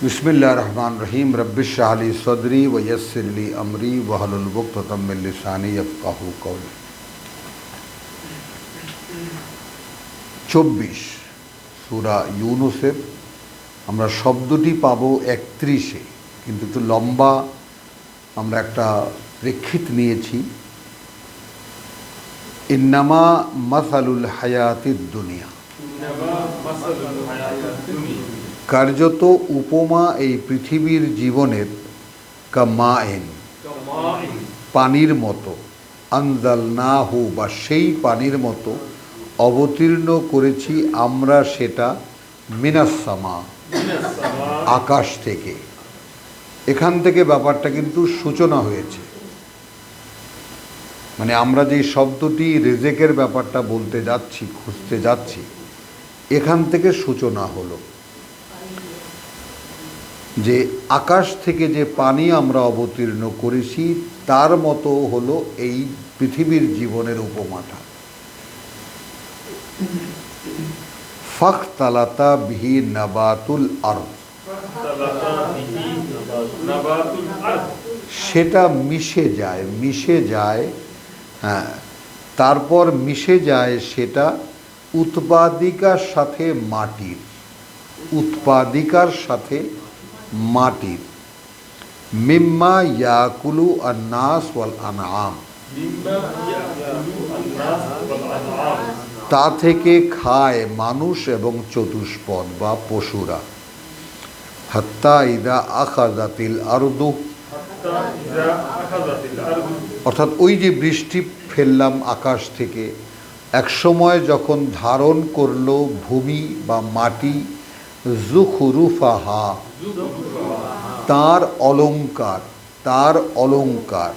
बिस्मिल्लाहिर रहमानिर रहीम रब्बिश इश्रह ली सदरी व यस्सिर ली अमरी वहलुल उक़दतम मिन लिसानी यफ़क़हू क़ौली। 24 সূরা ইউনূসের আমরা শব্দটি পাবো 31-এ, কিন্তু একটু লম্বা আমরা একটা প্রেক্ষিত নিয়েছি। ইন্নামা মাসালুল হায়াতিদ দুনিয়া, কার্যত উপমা এই পৃথিবীর জীবনের কামাইন, পানির মতো, আনজালনাহু বা সেই পানির মতো অবতীর্ণ করেছি আমরা সেটা মিনাস সামা, আকাশ থেকে। এখান থেকে ব্যাপারটা কিন্তু সূচনা হয়েছে, মানে আমরা যে শব্দটি রিজেকের ব্যাপারটা বলতে যাচ্ছি, খুঁজতে যাচ্ছি, এখান থেকে সূচনা হলো যে আকাশ থেকে যে পানি আমরা অবতীর্ণ করেছি তার মতো হলো এই পৃথিবীর জীবনের উপমাটা। ফাখতালাতা বিহি নাবাতুল আরদ, সেটা মিশে যায়, হ্যাঁ, তারপর মিশে যায় সেটা উৎপাদিকার সাথে মাটির, মিম্মা ইয়াকুলু আন-নাস ওয়াল আনআম, তা থেকে খায় মানুষ এবং চতুষ্পদ বা পশুরা। হাত্তা ইদা আখাযাতিল আরদু, অর্থাৎ ওই যে বৃষ্টি ফেললাম আকাশ থেকে, একসময় যখন ধারণ করলো ভূমি বা মাটি যুখরুফাহা, তার অলংকার,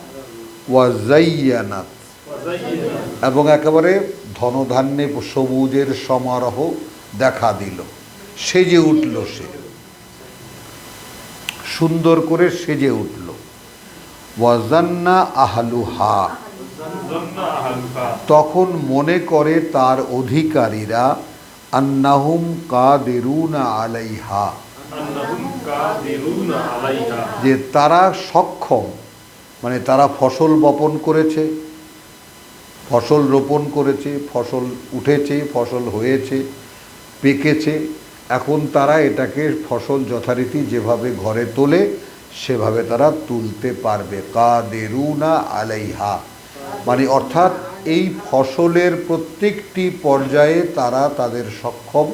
ওয়া যায়্যানাত, এবং একেবারে ধনধান্যে সবুজের সমারোহ দেখা দিল, সেজে উঠল, সে সুন্দর করে সেজে উঠল। ওয়াজান্না আহলুহা, তখন মনে করে তার অধিকারীরা আন্নাহুম কাদিরুনা আলাইহা, যে তারা সক্ষম, মানে তারা ফসল বপন করেছে, ফসল রোপণ করেছে, ফসল উঠেছে, ফসল হয়েছে, পেকেছে, এখন তারা এটাকে ফসল যথারীতি যেভাবে ঘরে তোলে সেভাবে তারা তুলতে পারবে। কাদিরুনা আলাইহা, মানে অর্থাৎ এই ফসলের প্রত্যেকটি পর্যায়ে তারা তাদের সক্ষম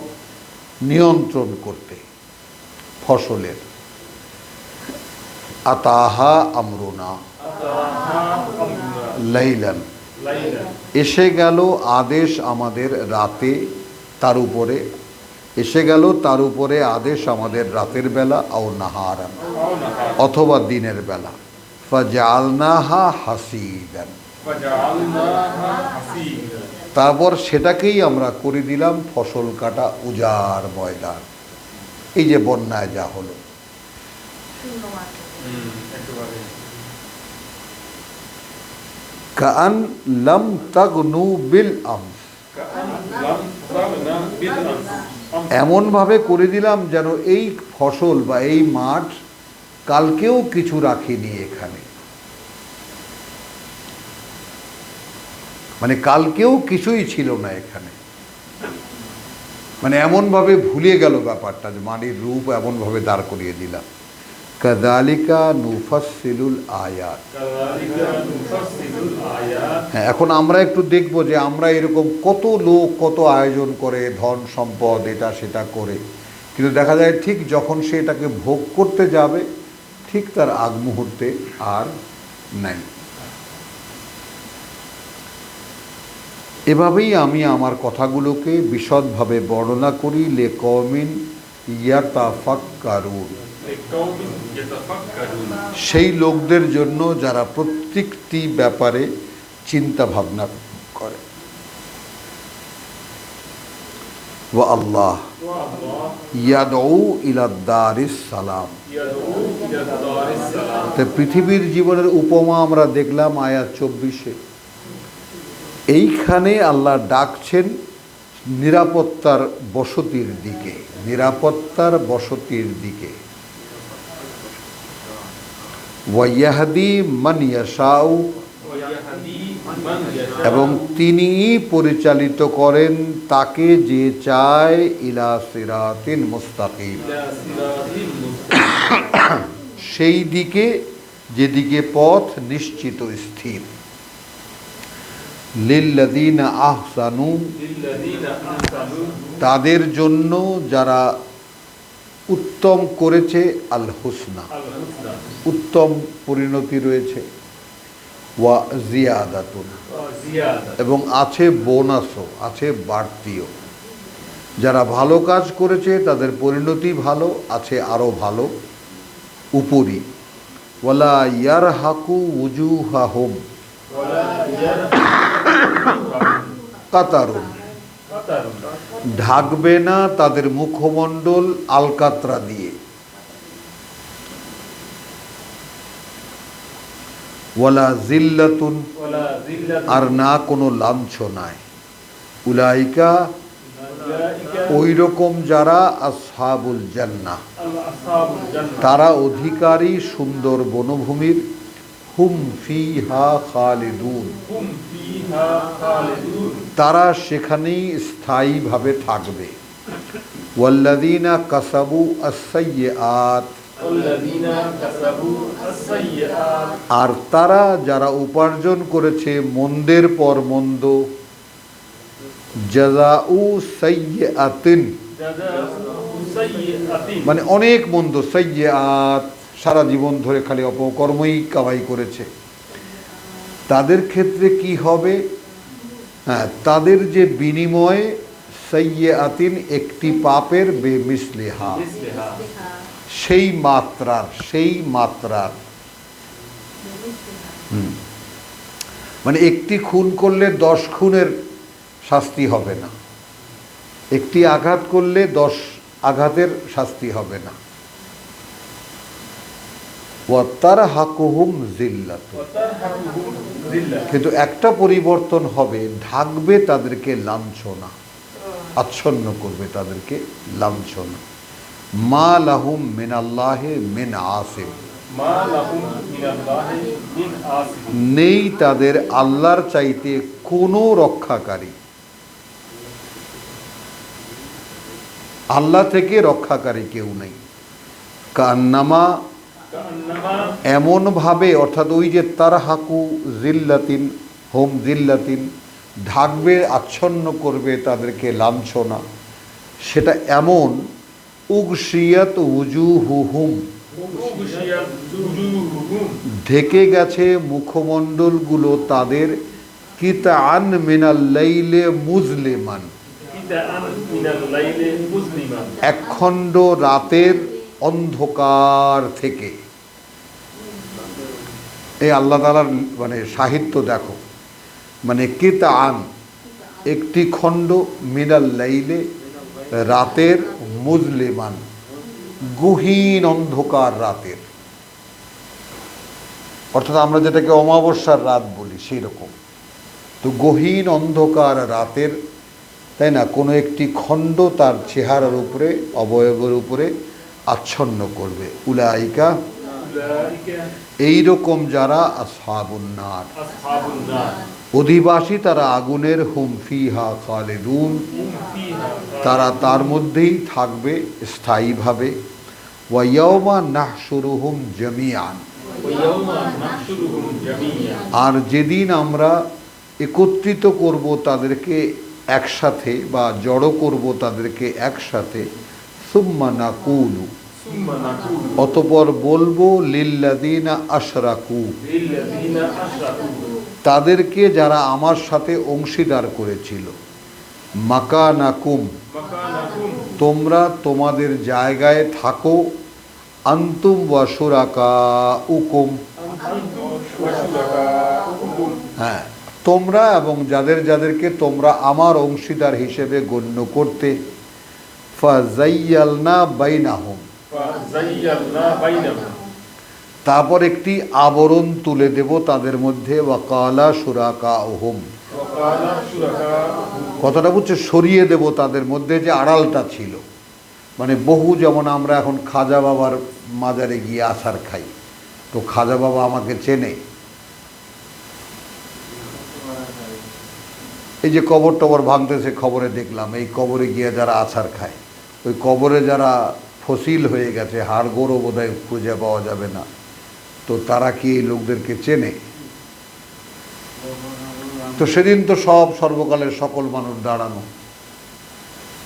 নিয়ন্ত্রণ করতে ফসলের। আতাহা আমরুনা লাইলান, এসে গেল আদেশ আমাদের রাতে, তার উপরে আদেশ আমাদের রাতের বেলা, আও নাহারান, অথবা দিনের বেলা। ফাজআলনাহা হাসিদান, তারপর সেটাকেই আমরা করে দিলাম ফসল কাটা উজাড় ময়দান। এই যে বন্যায় যা হলো, কাআন লাম তাগনু বিল আমস, এমনভাবে করে দিলাম যেন এই ফসল বা এই মাঠ কালকেও কিছু রাখিনি এখানে, মানে কালকেও কিছুই ছিল না এখানে, মানে এমনভাবে ভুলে গেল ব্যাপারটা, যে মাটির রূপ এমনভাবে দাঁড় করিয়ে দিলাম। কাযালিকা নুফাসসিলুল আয়াত, হ্যাঁ, এখন আমরা একটু দেখব যে আমরা এরকম কত লোক কত আয়োজন করে, ধন সম্পদ এটা সেটা করে, কিন্তু দেখা যায় ঠিক যখন সে এটাকে ভোগ করতে যাবে ঠিক তার আগ মুহূর্তে আর নাই। এভাবেই আমি আমার কথাগুলোকে বিশদভাবে বর্ণনা করি। লিকওমিন ইয়াতাফাক্কারুন, সেই লোকদের জন্য যারা প্রত্যেকটি ব্যাপারে চিন্তা ভাবনা করে। ওয়া আল্লাহ ইয়াদউ ইলা দারিস সালাম, পৃথিবীর জীবনের উপমা আমরা দেখলাম আয়াত 24-এ। এইখানে আল্লাহ ডাকছেন নিরাপত্তার বসতির দিকে, ওয়াইয়াহদি মান ইয়াশাউ, ويهدي من يشاء এবং তিনিই পরিচালিত করেন তাকে যে চায় ইলা সিরাতিন মুস্তাকিম, إلى صراط مستقيم সেই দিকে যেদিকে পথ নিশ্চিত স্থির। লিল্লাযীনা আহসানু, للذين أحسنوا তাদের জন্য যারা উত্তম করেছে, আল হুসনা, الحسنى উত্তম পরিণতি রয়েছে, ওয়া জিয়াদাতুন, وزيادة এবং আছে বোনাসও, আছে বাড়তিও। যারা ভালো কাজ করেছে তাদের পরিণতি ভালো, আছে আরও ভালো উপরি। ওয়ালা ইয়ারহাকু উজুহাহুম ولا يرحم কাতারুন, قطر ঢাকবে না তাদের মুখমণ্ডল আলকাতরা দিয়ে। ওয়ালা জিল্লাতুন, ولا ذلة আর না কোনো লাঞ্ছনায়। উলাইকা, أولئك ওই রকম যারা আসহাবুল জান্নাহ, أصحاب الجنة তারা অধিকারী সুন্দর বনভূমির। হুম ফিহা খালিদুন, هم فيها خالدون তারা সেখানেই স্থায়ীভাবে থাকবে। ওয়াল্লাযীনা কাসাবু আস-সাইয়্যাত, والذين كسبوا السيئات আর তারা যারা উপার্জন করেছে মন্দের পর মন্দ। জাযাউ সাইয়্যাতিন, جزاء سيئة মানে অনেক মন্দ, সাইয়্যাত সারা জীবন ধরে খালি অপকর্মই কামাই করেছে। তাদের ক্ষেত্রে কি হবে? হ্যাঁ, তাদের যে বিনিময়ে সাইয়্যাতিন, একটি পাপের বেমিসলিহা, مثلها সেই মাত্রার মানে একটি খুন করলে 10 খুনের শাস্তি হবে না, একটি আঘাত করলে 10 আঘাতের শাস্তি হবে না। ওয়াতারহাকুহুম যিল্লাতুন, وترهقهم ذلة কিন্তু একটা পরিবর্তন হবে, ঢাকবে তাদেরকে লাঞ্ছনা, আচ্ছন্ন করবে তাদেরকে লাঞ্ছনা। মা লাহুম মিনাল্লাহি মিন আসিম, ما لهم من الله من عاصم নেই তাদের আল্লাহর চাইতে কোনো রক্ষাকারী, আল্লাহ থেকে রক্ষাকারী কেউ নেই। কান্নামা, كأنما এমনভাবে, অর্থাৎ ওই যে তারহাকু জিল্লাতিন, হোম জিল্লাতিন, ঢাকবে আচ্ছন্ন করবে তাদেরকে লাঞ্ছনা, সেটা এমন। উগশিয়াত উজুহুহুম, أغشيت وجوههم ঢেকে গেছে মুখমণ্ডলগুলো তাদের। কিতাআন মিনাল লাইলে মুজলিমান, بدءا من الليل مظلما একখণ্ড রাতের অন্ধকার থেকে। এই আল্লাহ তাআলার মানে সাহিত্য দেখো, মানে কিতাআন একটি খণ্ড, মিনাল লাইলে রাতের, মুজলিমান গহীন অন্ধকার রাতের, অর্থাৎ আমরা যেটাকে অমাবস্যার রাত বলি সেই রকম। তো গহীন অন্ধকার রাতের, তাই না, কোনো একটি খণ্ড তার চেহারার উপরে, অবয়বের উপরে আচ্ছন্ন করবে। উলাইকা, أولئك এই রকম যারা আসহাবুন নার, أصحاب النار অধিবাসী তারা আগুনের। হুম ফিহা খালিদুন, هم فيها তারা তার মধ্যেই থাকবে স্থায়ীভাবে। ওয়া ইয়াওমা নাহশুরুহুম জামিআন, ويوم نحشرهم جميعا আর যেদিন আমরা একত্রিত করব তাদেরকে একসাথে, বা জড়ো করব তাদেরকে একসাথে। সুম্মা নাকুলু, ثم نقول অতঃপর বলবো, লিল্লাযীনা আশরাকু, للذين أشركوا তাদেরকে যারা আমার সাথে অংশীদার করেছিল। মাকানাকুম, مكانكم তোমরা তোমাদের জায়গায় থাকো। আনতুম ওয়া শুরাকাউকুম, أنتم وشركاؤكم হ্যাঁ, তোমরা এবং যাদেরকে তোমরা আমার অংশীদার হিসেবে গণ্য করতে। ফাযাইয়ালনা বাইনাহুম, فزيّلنا بينهم তারপর একটি আবরণ তুলে দেব তাদের মধ্যে। ওয়াকালা শুরাকাউহুম, وقال شركاؤهم কথাটা বুঝছে, সরিয়ে দেব তাদের মধ্যে যে আড়ালটা ছিল। মানে বহু, যেমন আমরা এখন খাজা বাবার মাজারে গিয়ে আছাড় খাই, তো খাজা বাবা আমাকে চেনে। এই যে কবর টবর ভাঙতেছে, খবরে দেখলাম, এই কবরে গিয়ে যারা আছাড় খায়, ওই কবরে যারা ফসিল হয়ে গেছে, হাড় গোড়ও বোধহয় খুঁজে পাওয়া যাবে না, তো তারা কি এই লোকদেরকে চেনে? তো সেদিন তো সব সর্বকালের সকল মানুষ দাঁড়ানো,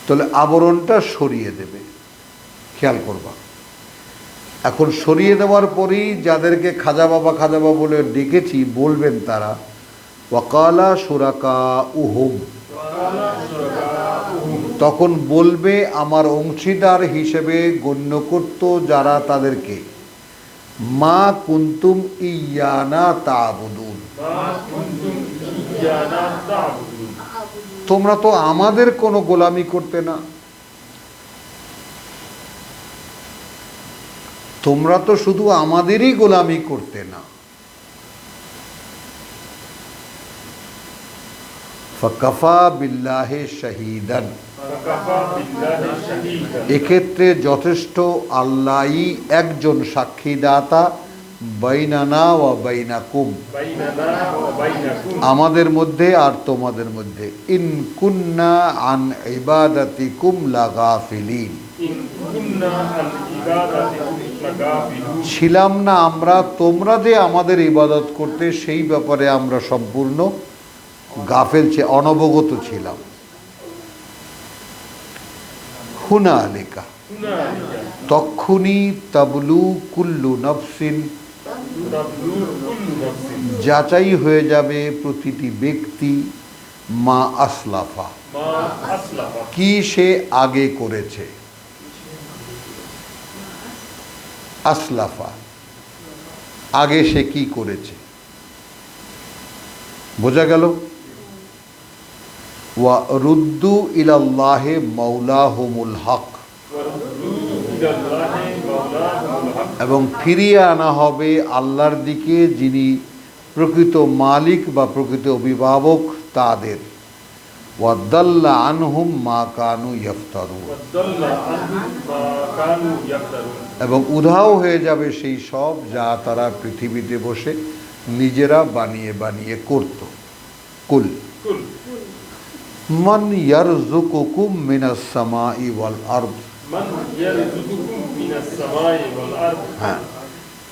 তাহলে আবরণটা সরিয়ে দেবে, খেয়াল করবা। এখন সরিয়ে দেওয়ার পরেই যাদেরকে খাজা বাবা বলে ডেকেছি, বলবেন তারা ওয়াকালা সুরাকা উহুম, তখন বলবে আমার অংশীদার হিসেবে গণ্য করত যারা তাদেরকে, মা কুন্তুম ইয়ানা তা'বুদুন, তোমরা তো আমাদের কোনো গোলামি করতে না, তোমরা তো শুধু আমাদেরই গোলামি করতে না। ফাকাফা বিল্লাহি শাহীদান, এক্ষেত্রে যথেষ্ট আল্লাহই একজন সাক্ষীদাতা, বাইনানা ওয়া বাইনাকুম, আমাদের মধ্যে আর তোমাদের মধ্যে, ইন কুন্না আন ইবাদাতিকুম লাগাফিলিন, ছিলাম না আমরা তোমরা যে আমাদের ইবাদত করতে সেই ব্যাপারে আমরা সম্পূর্ণ গাফেল, অনবগত ছিলাম। হুনালিকা, তক্ষুনি তাবলু কুল্লু নফসিন, যাচাই হয়ে যাবে প্রতিটি ব্যক্তি, মা আসলাফা, কি সে আগে করেছে। আসলাফা, আগে সে কি করেছে, বোঝা গেল। ওয়া রুদ্দু ইলাল্লাহি মাওলাহুমুল হক, এবং ফিরিয়ে আনা হবে আল্লাহর দিকে যিনি প্রকৃত মালিক বা প্রকৃত অভিভাবক তাদের। ওয়াদাল্লা আনহুম মা কানু ইফতারুন, এবং উধাও হয়ে যাবে সেই সব যা তারা পৃথিবীতে বসে নিজেরা বানিয়ে বানিয়ে করত। কুল মান ইয়ারযুকুকুম মিনাস সামাই ওয়াল আরদ, হ্যাঁ,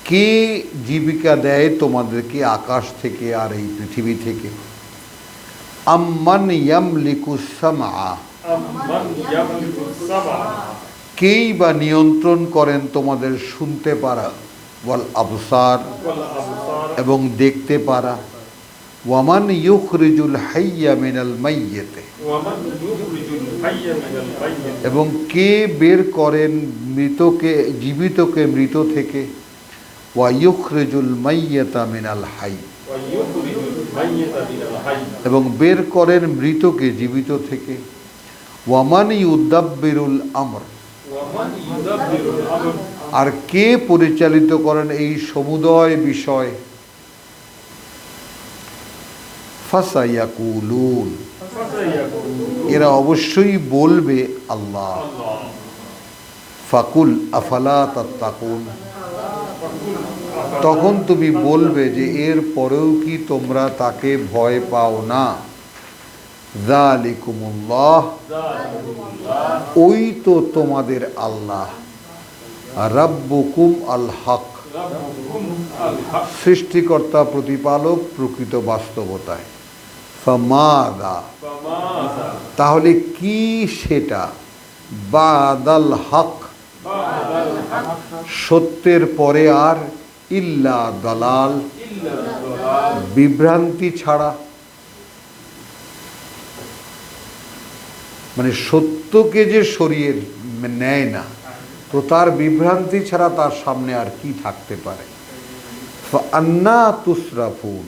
কে জীবিকা দেয় তোমাদেরকে আকাশ থেকে আর এই পৃথিবী থেকে। আম্মান ইয়ামলিকুস সামআ, কেই বা নিয়ন্ত্রণ করেন তোমাদের শুনতে পারা, ওয়াল আবসার, এবং দেখতে পারা, ওয়ামান ইউখরিজুল হাইয়্যা মিনাল মাইয়্যিত, এবং কে বের করেন মৃতকে জীবিতকে মৃত থেকে, ওয়া ইউখরিজুল মাইয়্যিতা মিনাল হাইয়্য, এবং বের করেন মৃতকে জীবিত থেকে, ওয়ামান ইউদাব্বিরুল আমর, আর কে পরিচালিত করেন এই সমুদয় বিষয়। ফাসায়াকুলুন, এরা অবশ্যই বলবে আল্লাহ। ফাকুল আফালা তাত্তাকুন, তখন তুমি বলবে যে এর পরেও কি তোমরা তাকে ভয় পাও না। যালিকুমুল্লাহ, ওই তো তোমাদের আল্লাহ, রাব্বুকুম আল হক, সৃষ্টিকর্তা প্রতিপালক প্রকৃত বাস্তবতায়। ফামাদা, তাহলে কি সেটা, বাদাল হক, সত্যের পরে আর, ইল্লা দালাল, বিভ্রান্তি ছাড়া। মানে সত্যকে যে সরিয়ে নেয় না, তো তার বিভ্রান্তি ছাড়া তার সামনে আর কি থাকতে পারে। আন্না তুসরাফুন,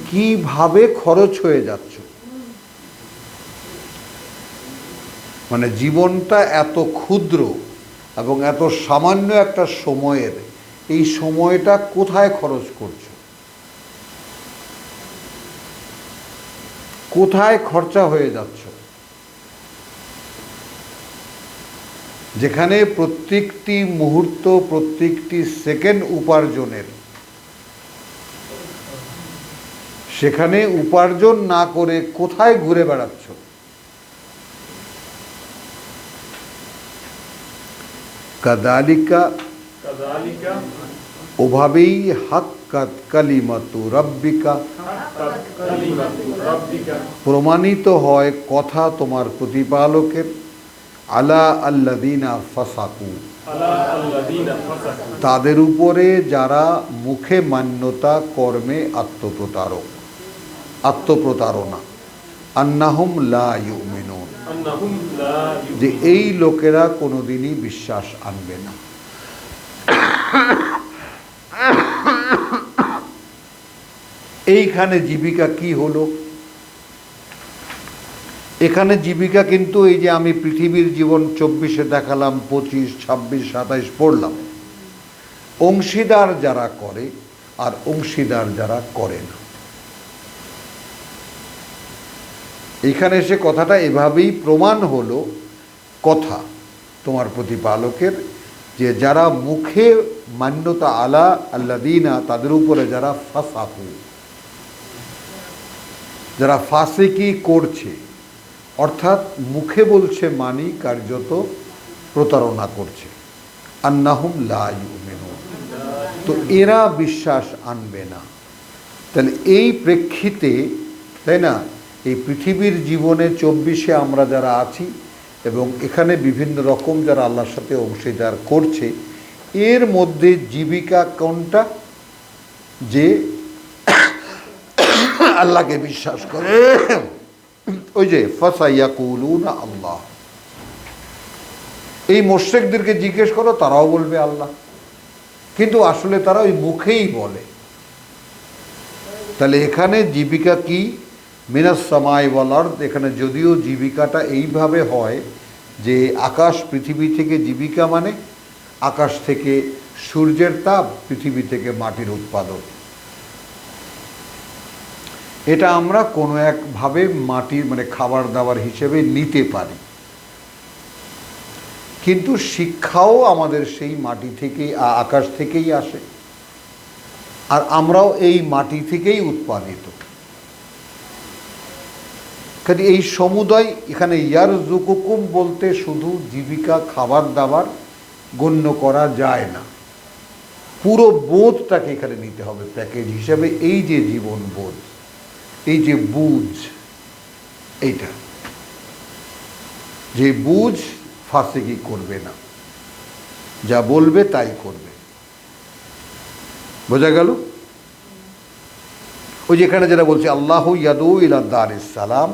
কিভাবে খরচ হয়ে যাচ্ছে। মানে জীবনটা এত ক্ষুদ্র এবং এত সামান্য একটা সময়ের, এই সময়টা কোথায় খরচ করছো, কোথায় খরচা হয়ে যাচ্ছে। যেখানে প্রত্যেকটি মুহূর্ত, প্রত্যেকটি সেকেন্ড উপার্জনের, সেখানে উপার্জন না করে কোথায় ঘুরে বেড়াচ্ছ? কাযালিকা, কাযালিকা ওভাবেই হাক্কাত কালিমাতু রাব্বিকা, হাক্কাত কালিমাতু রাব্বিকা প্রমাণিত হয় কথা তোমার প্রতিপালকের, আলা আল্লাযীনা ফাসাকু, আলা আল্লাযীনা ফাসাকু তাদের উপরে যারা মুখে মান্যতা, কর্মে আত্মপ্রতারণা, আন্নাহুম লা ইউমিনুন, আন্নাহুম লা যে ইউমিনুন এই লোকেরা কোনোদিনই বিশ্বাস আনবে না। এইখানে জীবিকা কি হলো? এখানে জীবিকা কিন্তু এই যে আমি পৃথিবীর জীবন 24-এ দেখালাম, 25, 26, 27 পড়লাম, অংশীদার যারা করে আর অংশীদার যারা করে না। এখানে এসে কথাটা এভাবেই প্রমাণ হলো, কথা তোমার প্রতিপালকের, যে যারা মুখে মান্যতা, আলা আল্লাযীনা, তাদের উপরে যারা ফাসাকু, যারা ফাসিকি করছে, অর্থাৎ মুখে বলছে মানি, কার্যত প্রতারণা করছে, আন্নাহুম লা ইউমিনুন, তো এরা বিশ্বাস আনবে না। তাহলে এই প্রেক্ষিতে, তাই না, এই পৃথিবীর জীবনে 24-এ আমরা যারা আছি এবং এখানে বিভিন্ন রকম যারা আল্লাহর সাথে অংশীদার করছে, এর মধ্যে জীবিকা কোনটা? যে আল্লাহকে বিশ্বাস করে। ওই যে ফাসায়াকুলুনা আল্লাহ, এই মুশরিকদেরকে জিজ্ঞেস করো, তারাও বলবে আল্লাহ, কিন্তু আসলে তারা ওই মুখেই বলে। তাহলে এখানে জীবিকা কি? মিনাস সামাই ওয়াল আরদ, এখানে যদিও জীবিকাটা এইভাবে হয় যে আকাশ পৃথিবী থেকে জীবিকা, মানে আকাশ থেকে সূর্যের তাপ, পৃথিবী থেকে মাটির উৎপাদন, এটা আমরা কোনো একভাবে মাটির মানে খাবার দাবার হিসেবে নিতে পারি, কিন্তু শিক্ষাও আমাদের সেই মাটি থেকেই, আকাশ থেকেই আসে, আর আমরাও এই মাটি থেকেই উৎপাদিত। কাজে এই সমুদয়, এখানে ইয়ারযুকুকুম বলতে শুধু জীবিকা, খাবার দাবার গণ্য করা যায় না, পুরো বোধটাকে এখানে নিতে হবে প্যাকেজ হিসাবে। এই যে জীবন বোধ, এই যে বুঝ, এইটা যে বুঝ, ফাসিকি করবে না, যা বলবে তাই করবে। বোঝা গেল? ওই যেখানে যেটা বলছে, আল্লাহু ইয়াদু ইলা দারিস সালাম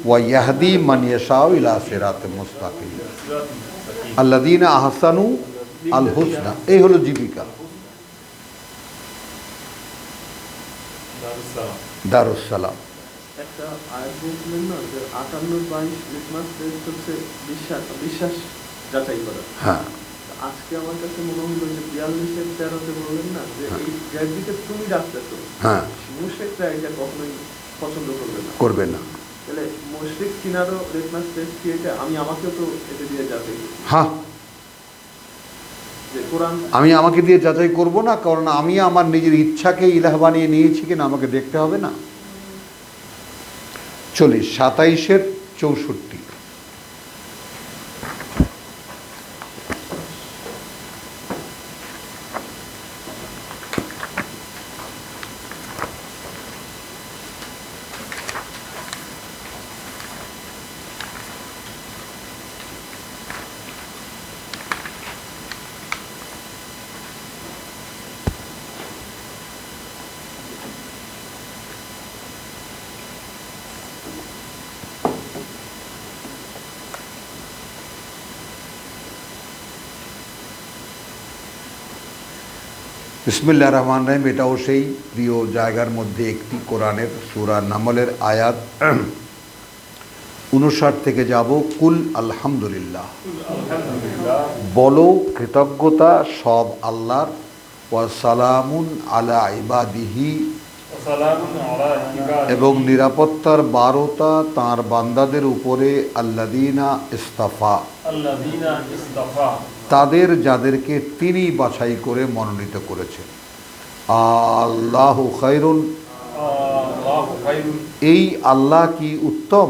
ওয়া ইয়াহদি মান ইয়াশাউ ইলা সিরাতিল মুস্তাকিম, আল্লাযীনা আহসানু আল হুসনা, এই হলো জীবিকা, দারুস সালাম। একটা আয়াত বলছিলেন না যে 58-22 লিটমাস টেস্ট হচ্ছে বিশ্বাস যাচাই করা। হ্যাঁ, আজকে আমার কাছে মনে হলো যে 42-13-তে বললেন না যে এই যার দিকে তুমি ডাকতেছো, হ্যাঁ, মুশরিকরা এটা কখনোই পছন্দ করবে না। তাহলে মুশরিক কিনারও লিটমাস টেস্ট কি এটা? আমি আমাকেও তো এটা দিয়ে যাচাই করি। হ্যাঁ, যে কোরআন আমি আমাকে দিয়ে যাচাই করব না, কারণ আমি আমার নিজের ইচ্ছাকে ইলাহ বানিয়ে নিয়েছি কিনা আমাকে দেখতে হবে না। চলি 27-64। বিসমিল্লাহির রহমানির রহিম, এটাও সেই প্রিয় জায়গার মধ্যে একটি, কোরআনের সূরা নামলের আয়াত 59 থেকে যাব। কুল আলহামদুলিল্লাহ, বলো কৃতজ্ঞতা সব আল্লাহর, ওয়া সালামুন আলা ইবাদিহি, وسلام على عباده এবং নিরাপত্তার বারতা তাঁর বান্দাদের উপরে আল্লাযীনা ইসতাফা, الذين اصطفى তাদের যাদেরকে তিনি বাছাই করে মনোনীত করেছেন। আল্লাহু খায়রুন, الله خير এই আল্লাহ কি উত্তম,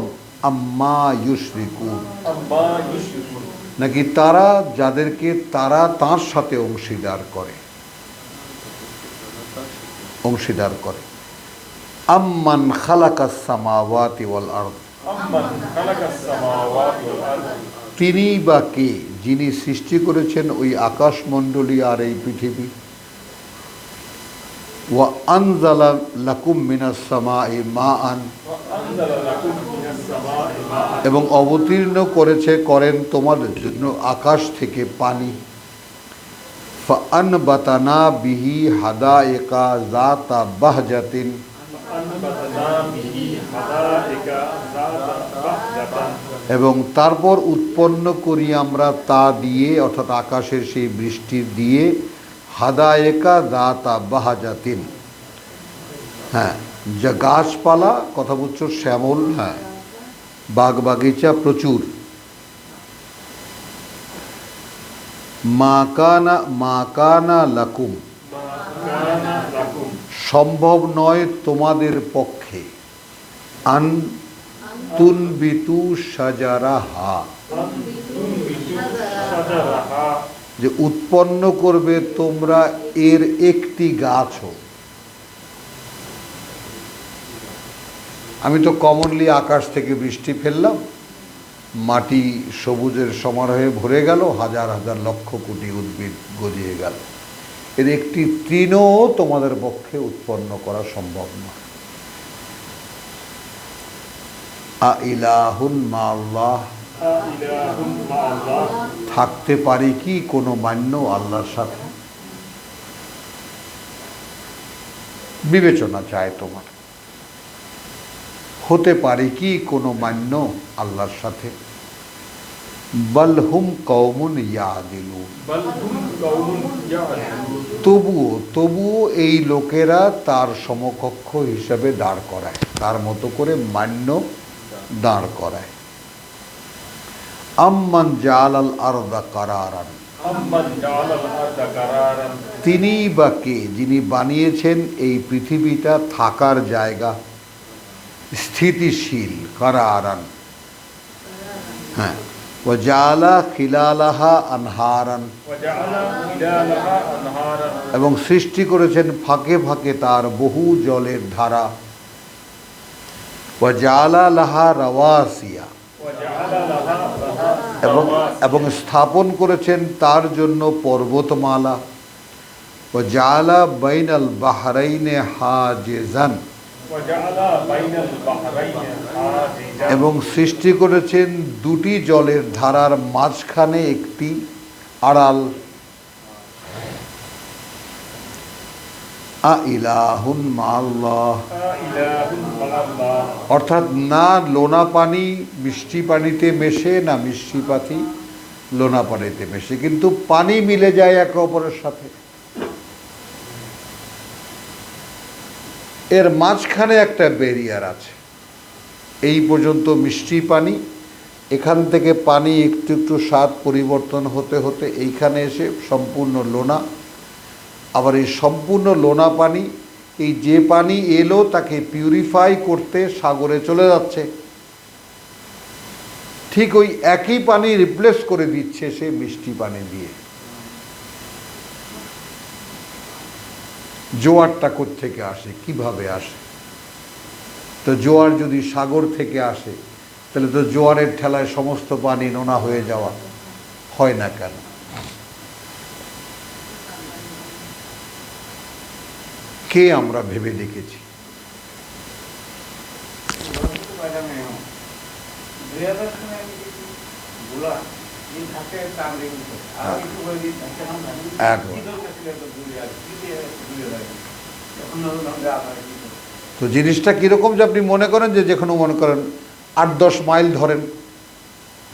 আম্মা ইউশরিকুন, عما يشركون নাকি তারা যাদেরকে তারা তার সাথে অংশীদার করে। আম্মান খালাকাস সামাওয়াতি ওয়াল আরদ, أمن خلق السماوات والأرض তিনি বা কে যিনি সৃষ্টি করেছেন ওই আকাশমণ্ডলী আর এই পৃথিবী। ওয়া আনজালা লাকুম মিনাস সামাই মাআন, وأنزل لكم من السماء ماء এবং অবতীর্ণ করেন তোমাদের জন্য আকাশ থেকে পানি। ফাআনবাতানা বিহি হাদায়েকা যাতা বাহজাতিন, فأنبتنا به حدائق ذات بهجة এবং তারপর উৎপন্ন করি আমরা তা দিয়ে, অর্থাৎ আকাশের সেই বৃষ্টি দিয়ে, হাদায়েকা যাতা বাহজাতিন, হ্যাঁ, যা গাছপালা, কথা বলছো শ্যামল, হ্যাঁ, বাগ বাগিচা প্রচুর। মা কানা লাকুম, ما كان لكم সম্ভব নয় তোমাদের পক্ষে, আন তুনবিতু শাজারাহা, أن تنبتوا شجرها যে উৎপন্ন করবে তোমরা এর একটি গাছও। আমি তো কমনলি আকাশ থেকে বৃষ্টি ফেললাম, মাটি সবুজের সমারোহে ভরে গেল, হাজার হাজার লক্ষ কোটি উদ্ভিদ গজিয়ে গেল, এর একটি তৃণও তোমাদের পক্ষে উৎপন্ন করা সম্ভব নয়। আইলাহুন মাআল্লাহ, إله مع الله থাকতে পারে কি কোনো মান্য আল্লাহর সাথে? বিবেচনা চায় তোমার, হতে পারে কি কোনো মান্য আল্লাহর সাথে? বাল হুম কওমুন ইয়াদিলুন, بل هم قوم يعلمون তবুও এই লোকেরা তার সমকক্ষ হিসাবে দাঁড় করায়, তার মতো করে মান্য দাঁড় করায়। আম্মান জালাল আরদা কারারান, أمن جعل الأرض قرارا তিনি বা কে যিনি বানিয়েছেন এই পৃথিবীটা থাকার জায়গা, স্থিতিশীল, কারারান, হ্যাঁ, ওয়া জালা খিলালাহা আনহারান, وجعل خلالها أنهارا এবং সৃষ্টি করেছেন ফাঁকে ফাঁকে তার বহু জলের ধারা। ওয়া জালা লাহা রাওয়াসিয়া, وجعل لها এবং স্থাপন করেছেন তার জন্য পর্বতমালা। ও জালা বাইনাল বাহরাইনে হাজেজান, وجعل بين البحرين حاجزا এবং সৃষ্টি করেছেন দুটি জলের ধারার মাঝখানে একটি আড়াল। আইলাহুন মাআল্লাহ, إله مع الله অর্থাৎ না লোনা পানি মিষ্টি পানিতে মেশে, না মিষ্টি পানি লোনা পানিতে মেশে, কিন্তু পানি মিলে যায় একে অপরের সাথে। এর মাঝখানে একটা ব্যারিয়ার আছে, এই পর্যন্ত মিষ্টি পানি, এখান থেকে পানি একটু একটু স্বাদ পরিবর্তন হতে হতে এইখানে এসে সম্পূর্ণ লোনা। আবার এই সম্পূর্ণ লোনা পানি, এই যে পানি এলো তাকে পিউরিফাই করতে সাগরে চলে যাচ্ছে, ঠিক ওই একই পানি রিপ্লেস করে দিচ্ছে সে মিষ্টি পানি দিয়ে। জোয়ারটা কোত্থেকে আসে, কিভাবে আসে? তো জোয়ার যদি সাগর থেকে আসে, তাহলে তো জোয়ারের ঠেলায় সমস্ত পানি নোনা হয়ে যাওয়া হয় না কেন? কে আমরা ভেবে দেখেছি? তো জিনিসটা কীরকম, যে আপনি মনে করেন যে যেখানে মনে করেন 8-10 মাইল ধরেন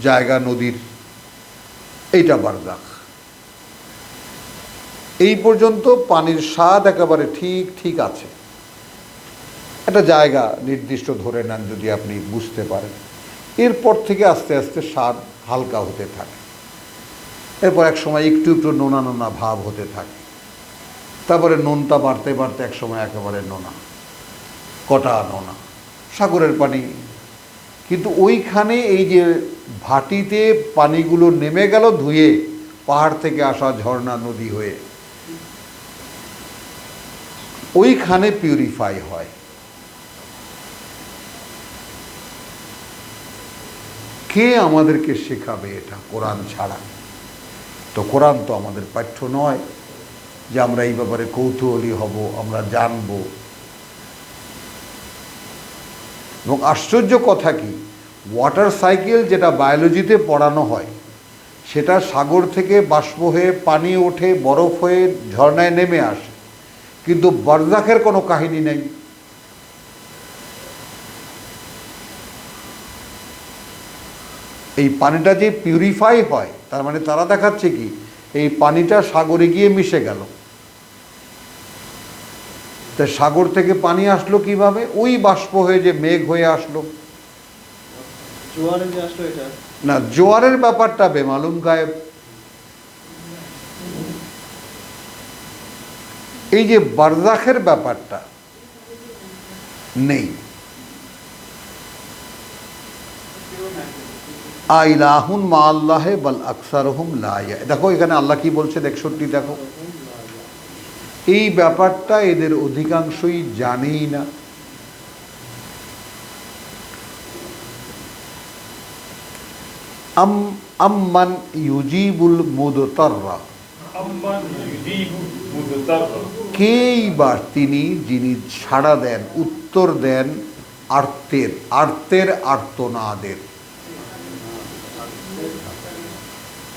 জায়গা নদীর, এইটা বারজাখ, এই পর্যন্ত পানির স্বাদ একেবারে ঠিক ঠিক আছে, একটা জায়গা নির্দিষ্ট ধরে নেন যদি আপনি বুঝতে পারেন। এরপর থেকে আস্তে আস্তে স্বাদ হালকা হতে থাকে, এরপর এক সময় একটু একটু নোনা নোনা ভাব হতে থাকে, তারপরে নোনতা বাড়তে বাড়তে এক সময় একেবারে নোনা, কটা নোনা, সাগরের পানি। কিন্তু ওইখানে এই যে ভাটিতে পানিগুলো নেমে গেল ধুয়ে পাহাড় থেকে আসা ঝর্ণা নদী হয়ে, ওইখানে পিউরিফাই হয়। কে আমাদেরকে শেখাবে এটা কোরআন ছাড়া? তো কোরআন তো আমাদের পাঠ্য নয় যে আমরা এই ব্যাপারে কৌতূহলী হব, আমরা জানব। এবং আশ্চর্য কথা কি, ওয়াটার সাইকেল যেটা বায়োলজিতে পড়ানো হয় সেটা সাগর থেকে বাষ্প হয়ে পানি ওঠে, বরফ হয়ে ঝর্ণায় নেমে আসে, কিন্তু বারজাখের কোনো কাহিনী নেই। এই পানিটা যে পিউরিফাই হয় তার মানে তারা দেখাচ্ছে কি এই পানিটা সাগরে গিয়ে মিশে গেল। তা সাগর থেকে পানি আসলো কিভাবে? ওই বাষ্প হয়ে যে মেঘ হয়ে আসলো। জোয়ারে যে আসলো এটা না, জোয়ারের ব্যাপারটা বেমালুম গায়েব। এই যে বারজাখের ব্যাপারটা নেই। আইলাহুন মা আল্লাহে বাল আকসারহুম লা ইয়া। দেখো এখানে আল্লাহ কি বলছে 61, দেখো এই ব্যাপারটা এদের অধিকাংশই জানেই না। আম্মান ইউজিবুল মুদতাররা, أمن يجيب مضطر কেই বা তিনি যিনি সাড়া দেন, উত্তর দেন আর্তের, আর্তের আর্তনাদের।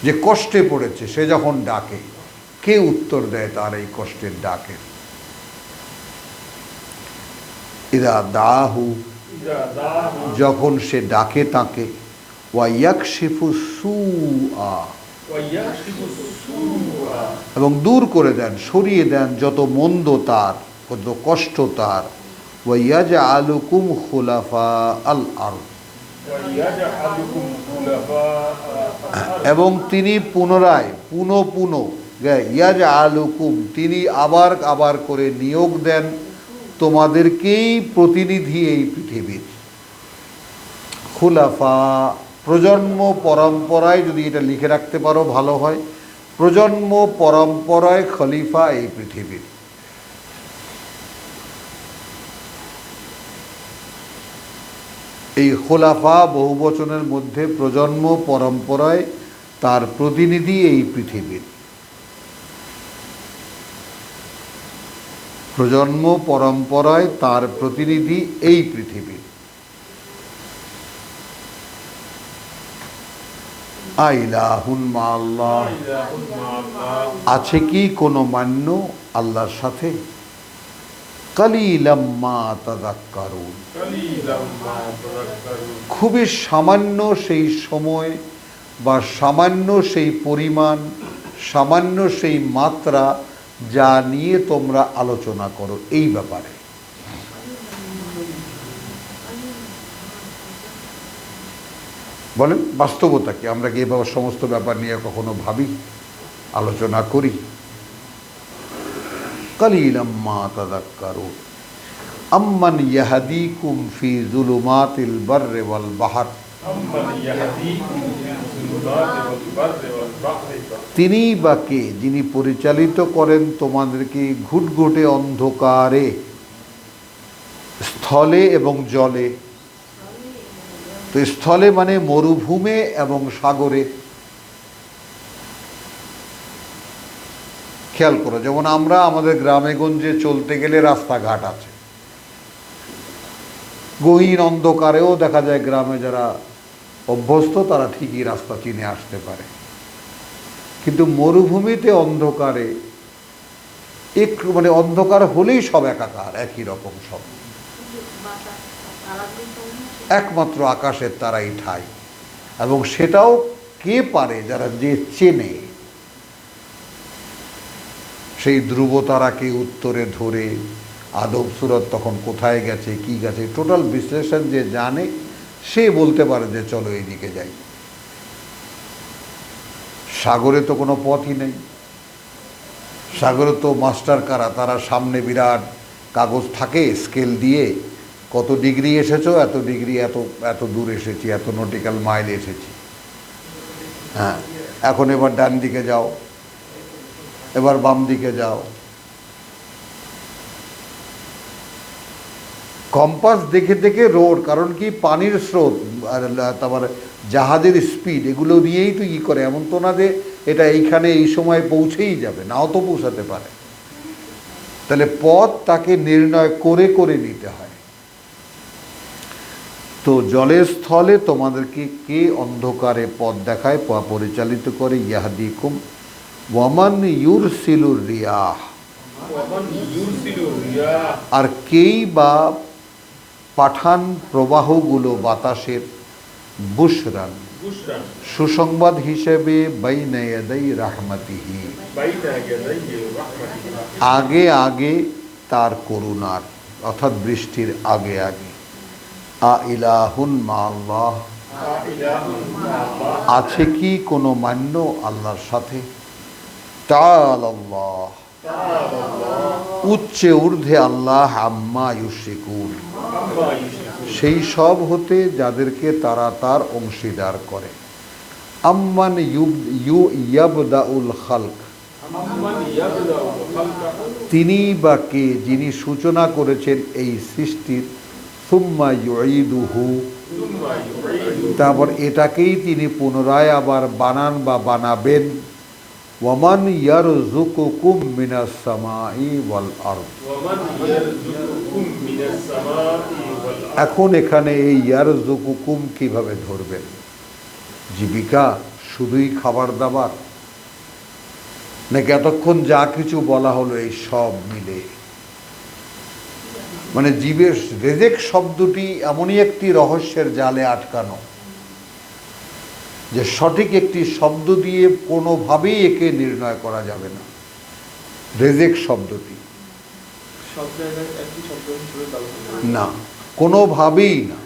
যে কষ্টে পড়েছে সে যখন ডাকে, কে উত্তর দেয় তার এই কষ্টের ডাকে? ইদা দাহু, إذا دعاه যখন সে ডাকে তাকে, ওয়া ইয়াকশিফু সুআ, ويكشف السوء এবং দূর করে দেন, সরিয়ে দেন যত মন্দ তার, কত কষ্ট তার। ওয়া ইয়াজআলুকুম খুলাফা আল আরদ, ويجعلكم خلفاء الأرض এবং তিনি পুনরায় পুনঃ ইয়াজআলুকুম, তিনি আবার আবার করে নিয়োগ দেন তোমাদেরকেই প্রতিনিধি এই পৃথিবীর। খুলাফা, প্রজন্ম পরম্পরায়, যদি এটা লিখে রাখতে পারো ভালো হয়, প্রজন্ম পরম্পরায় খলিফা এই পৃথিবীর। এই খোলাফা বহুবচনের মধ্যে প্রজন্ম পরম্পরায় তার প্রতিনিধি এই পৃথিবীর। প্রজন্ম পরম্পরায় তার প্রতিনিধি এই পৃথিবীর। আইলাহুন মা আল্লাহ, إله مع الله আছে কি কোনো মান্য আল্লাহর সাথে? কালিলাম মা তাযাক্কারুন, قليلا ما تذكرون খুবই সামান্য সেই সময় বা সামান্য সেই পরিমাণ, সামান্য সেই মাত্রা যা নিয়ে তোমরা আলোচনা করো এই ব্যাপারে। বলেন বাস্তবতা কি? আমরা কি এভাবে সমস্ত ব্যাপার নিয়ে কখনো ভাবি, আলোচনা করি? কালিলাম মা তাযাক্কারুন আম্মান ইয়াহদিকুম ফি যুলুমাতিল বাররি ওয়াল বাহর, أمن يهديكم في الظلمات والبر والبحر তিনিই বা কে যিনি পরিচালিত করেন তোমাদেরকে ঘুটঘুটে অন্ধকারে, স্থলে এবং জলে। তো স্থলে মানে মরুভূমে এবং সাগরে। খেয়াল করো, যেমন আমরা আমাদের গ্রামে গঞ্জে চলতে গেলে রাস্তাঘাট আছে, গহীন অন্ধকারেও দেখা যায় গ্রামে যারা অভ্যস্ত তারা ঠিকই রাস্তা চিনে আসতে পারে। কিন্তু মরুভূমিতে অন্ধকারে একটু মানে অন্ধকার হলেই সব একাকার, একই রকম সব, একমাত্র আকাশের তারাই ঠাই। এবং সেটাও কে পারে? যারা যে চেনে, সেই ধ্রুব তারাকে উত্তরে ধরে আদম সুরত তখন কোথায় গেছে, কি গেছে, টোটাল বিশ্লেষণ যে জানে সে বলতে পারে যে চলো এইদিকে যাই। সাগরে তো কোনো পথই নেই, সাগরে তো মাস্টার কারা, তারা সামনে বিরাট কাগজ থাকে স্কেল দিয়ে, কত ডিগ্রি এসেছো, এত ডিগ্রি, এত এত দূর এসেছি, এত নটিক্যাল মাইল এসেছি। হ্যাঁ, এখন এবার ডান দিকে যাও, এবার বাম দিকে যাও। কম্পাস দেখে দেখে রোড, কারণ কি পানির স্রোত আর তারপরে জাহাজের স্পিড এগুলো নিয়েই তো ই করে, এমন তো না যে এটা এইখানে এই সময় পৌঁছেই যাবে, নাও তো পৌঁছাতে পারে। তাহলে পথ তাকে নির্ণয় করে করে নিতে হয়। তো জলের স্থলে তোমাদেরকে কে অন্ধকারে পথ দেখায়, পরিচালিত করে? ইয়াহদিকুম ওয়ামান ইউরসিলুর রিয়াহ, ومن يرسل الرياح আর কেই বা পাঠান প্রবাহগুলো বাতাসের, বুশরান بشرا সুসংবাদ হিসেবে, বাইনা ইয়াদাই রাহমাতিহি بين يدي رحمته আগে আগে তার করুণার, অর্থাৎ বৃষ্টির আগে আগে। আ ইলাহুন মা আল্লাহ, إله مع الله আছে কি কোনো মান্য আল্লাহর সাথে? তাআলা আল্লাহ, تعالى الله উচ্চে ঊর্ধ্বে আল্লাহ, আম্মা ইউশরিকুন, عما يشركون সেই সব হতে যাদেরকে তারা তার অংশীদার করে। আম্মান ইয়াবদাউল খালক, من يبدأ الخلق তিনি বা কে যিনি সূচনা করেছেন এই সৃষ্টির, সুম্মা ইউঈদুহু, ثم يعيد তারপর এটাকেই তিনি পুনরায় আবার বানান বা বানাবেন। ওয়ামান ইয়ারযুকুকুম মিনাস সামাই ওয়াল আরদ, ومن يرزقكم من السماء والأرض এখন এখানে এই ইয়ারযুকুকুম কিভাবে ধরবেন? জীবিকা শুধুই খাবার দাবার, নাকি এতক্ষণ যা কিছু বলা হলো এই সব মিলে? মানে জীবের রেজেক শব্দটি এমনই একটি রহস্যের জালে আটকানো যে সঠিক একটি শব্দ দিয়ে কোনোভাবেই একে নির্ণয় করা যাবে না। রেজেক শব্দটি সব জায়গায় একই শব্দ হিসেবে ব্যবহার করা না, কোনোভাবেই না।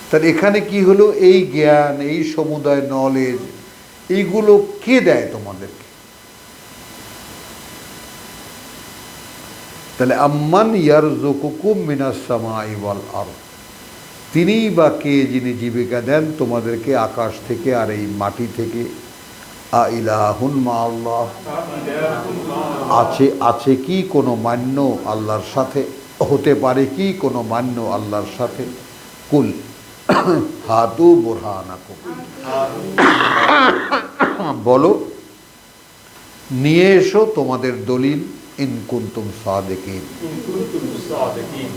তার এখানে কি হলো? এই জ্ঞান, এই সমুদায় নলেজ, এইগুলো কে দেয় তোমাদেরকে? তাহলে আম্মান ইয়ারযুকুকুম মিনাস সামাই ওয়াল আরদ, তিনিই বা কে যিনি জীবিকা দেন তোমাদেরকে আকাশ থেকে আর এই মাটি থেকে। আ ইলাহুন মা আল্লাহ, আছে আছে কি কোনো মান্য আল্লাহর সাথে? হতে পারে কি কোনো মান্য আল্লাহর সাথে? কুল হাতু বুরহানাকুম, বলো নিয়ে এসো তোমাদের দলিল, ইন কুনতুম সাদিকিন, إن كنتم صادقين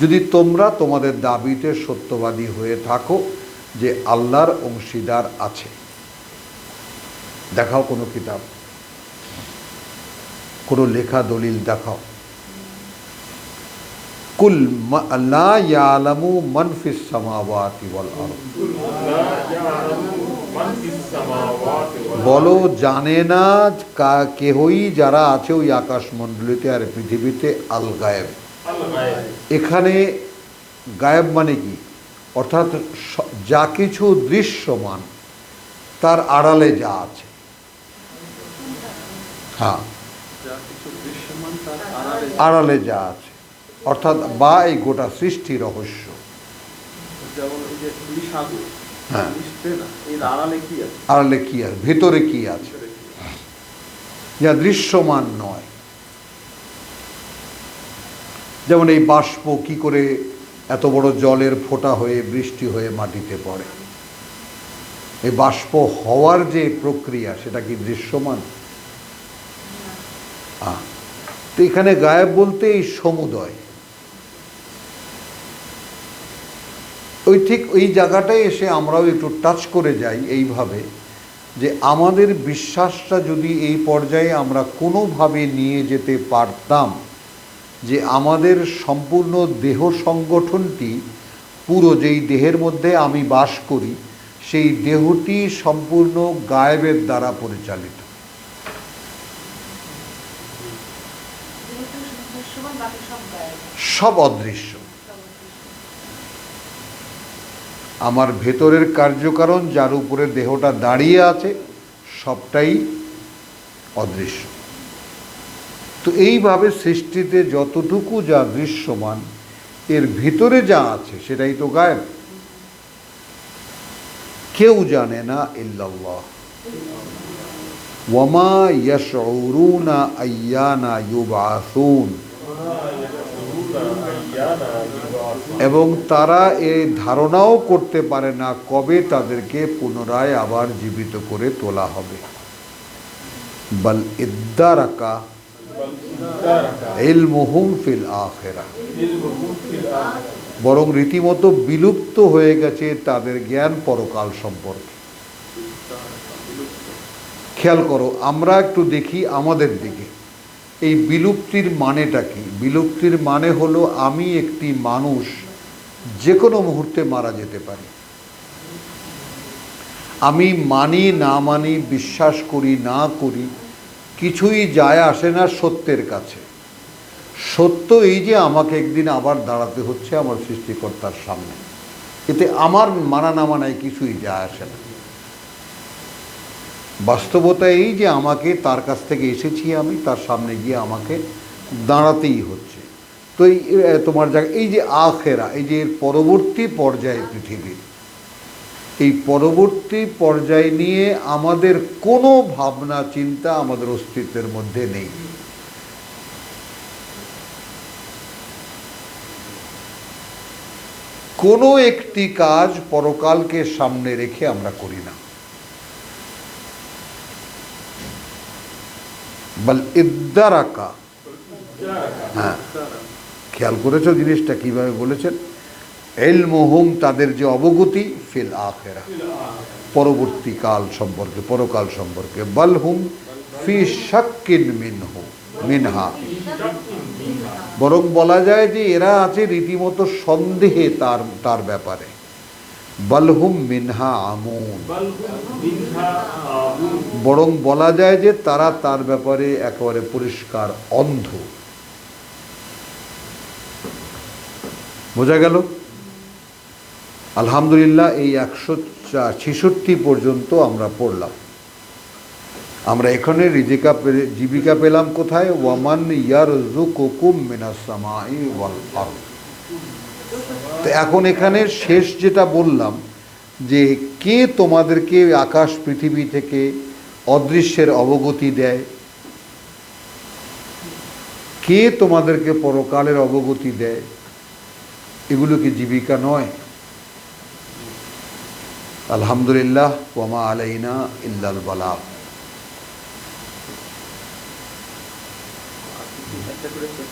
যদি তোমরা তোমাদের দাবিতে সত্যবাদী হয়ে থাকো যে আল্লাহর অংশীদার আছে। দেখাও কোনো কিতাব, কোনো লেখা দলিল দেখাও। কুল লা ইয়ালামু মান ফিস সামাওয়াতি ওয়াল আরদ, لا يعلم من في السماوات والأرض বলো জানে না কেহই যারা আছে ওই আকাশমণ্ডলীতে আর পৃথিবীতে, আল গায়েব। الغيب এখানে গায়েব মানে কি? অর্থাৎ যা কিছু দৃশ্যমান তার আড়ালে যা আছে। হ্যাঁ, যা কিছু দৃশ্যমান তার আড়ালে আড়ালে যা আছে, অর্থাৎ বা এই গোটা সৃষ্টি রহস্য। যেমন এই যে দুই সাগর, হ্যাঁ। মিশবে না, এর আড়ালে কি আছে, আড়ালে কি আছে, ভেতরে কি আছে, ভিতরে কি আছে? যা দৃশ্যমান নয়। যেমন এই বাষ্প কি করে এত বড় জলের ফোঁটা হয়ে বৃষ্টি হয়ে মাটিতে পড়ে? এই বাষ্প হওয়ার যে প্রক্রিয়া সেটা কি দৃশ্যমান? তো এখানে গায়েব বলতে এই সমুদয়, ওই ঠিক ওই জায়গাটায় এসে আমরাও একটু টাচ করে যাই এইভাবে যে আমাদের বিশ্বাসটা যদি এই পর্যায়ে আমরা কোনোভাবে নিয়ে যেতে পারতাম যে আমাদের সম্পূর্ণ দেহ সংগঠনটি, পুরো যেই দেহের মধ্যে আমি বাস করি সেই দেহটি সম্পূর্ণ গায়েবের দ্বারা পরিচালিত। দৃশ্যমান, বাকি সব গায়েব। সব অদৃশ্য। আমার ভেতরের কার্যকারণ যার উপরে দেহটা দাঁড়িয়ে আছে সবটাই অদৃশ্য। তো এইভাবে সৃষ্টিতে যতটুকু যা দৃশ্যমান এর ভিতরে যা আছে সেটাই তো গায়েব। কেউ জানে না ইল্লাল্লাহ। ওয়ামা ইয়াশউরুনা আইয়ানা ইউবআসুন, এবং তারা এই ধারণাও করতে পারে না কবে তাদেরকে পুনরায় আবার জীবিত করে তোলা হবে। বাল ইদ্দারাকা ইলমুহুম ফিল আখিরাহ, বরং রীতিমতো বিলুপ্ত হয়ে গেছে তাদের জ্ঞান পরকাল সম্পর্কে। খেয়াল করো, আমরা একটু দেখি আমাদের দিকে এই বিলুপ্তির মানেটা কি। বিলুপ্তির মানে হলো আমি একটি মানুষ যে কোনো মুহূর্তে মারা যেতে পারি। আমি মানি না মানি, বিশ্বাস করি না করি, কিছুই যায় আসে না সত্যের কাছে। সত্য এই যে আমাকে একদিন আবার দাঁড়াতে হচ্ছে আমার সৃষ্টিকর্তার সামনে, এতে আমার মানা না মানায় কিছুই যায় আসে না। বাস্তবতা এই যে আমাকে তার কাছ থেকে এসেছি, আমি তার সামনে গিয়ে আমাকে দাঁড়াতেই হচ্ছে। তো এই তোমার জায়গা এই যে আখেরা, এই যে এর পরবর্তী পর্যায়ে পৃথিবীর, এই পরবর্তী পর্যায় নিয়ে আমাদের কোনো ভাবনা চিন্তা আমাদের অস্তিত্বের মধ্যে নেই। কোনো একটি কাজ পরকালকে সামনে রেখে আমরা করি না। বল ইদ্দারাকা, হ্যাঁ, খেয়াল করেছো জিনিসটা কিভাবে বলেছেন? ইলমুহুম, তাদের যে অবগতি, ফিল আখিরাহ, পরবর্তীকাল সম্পর্কে, পরকাল সম্পর্কে। বালহুম ফি শাক্কিন মিনহা, বরং বলা যায় যে এরা আছে রীতিমতো সন্দেহে তার ব্যাপারে। বালহুম মিনহা আমুন, বরং বলা যায় যে তারা তার ব্যাপারে একেবারে পরিষ্কার অন্ধ। বোঝা গেল? আলহামদুলিল্লাহ, এই 166 পর্যন্ত আমরা পড়লাম। আমরা এখানে জীবিকা পেলাম কোথায়? ওয়ামান ইয়ারযুকুকুম মিনাস সামাই ওয়াল আরদ। তো এখন এখানে শেষ যেটা বললাম যে কে তোমাদেরকে আকাশ পৃথিবী থেকে অদৃশ্যের অবগতি দেয়, কে তোমাদেরকে পরকালের অবগতি দেয়, এগুলো কি জীবিকা নয়? আলহামদুলিল্লাহ, ওয়ামা আলাইনা ইল্লাল বালাগ। একটা করে শেষ